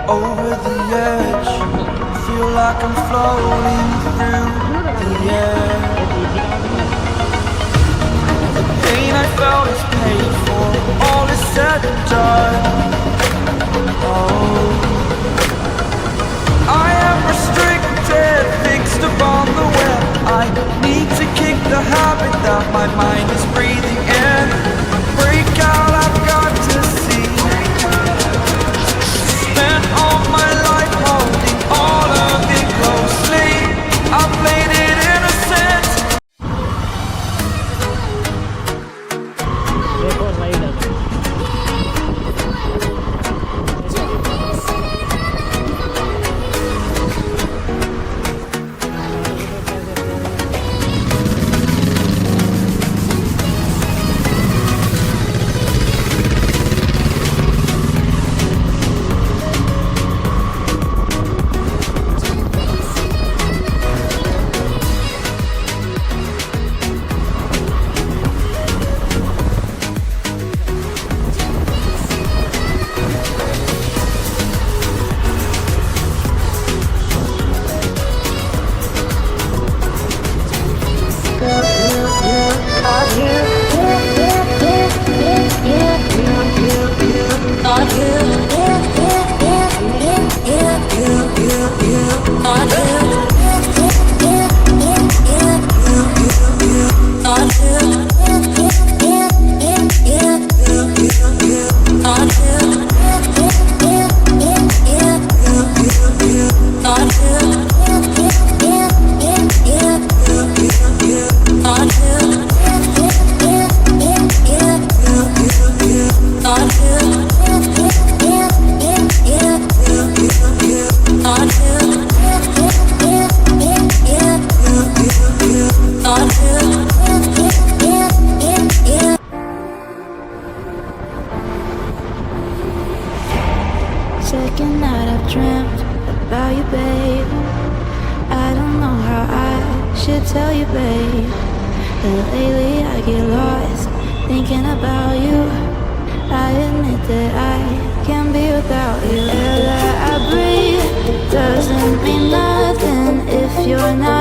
over the edge. Feel like I'm floating through the air. The pain I felt is paid for, all is said and done. Oh, I am restricted, fixed upon the web. I need to kick the habit that my mind is breathing in. Break out, I've got to see. Spent all my life holding all of it closely. I played it innocent. Second night I've dreamt about you, babe. I don't know how I should tell you, babe. But lately I get lost thinking about you. I admit that I can't be without you. Air that I breathe doesn't mean nothing if you're not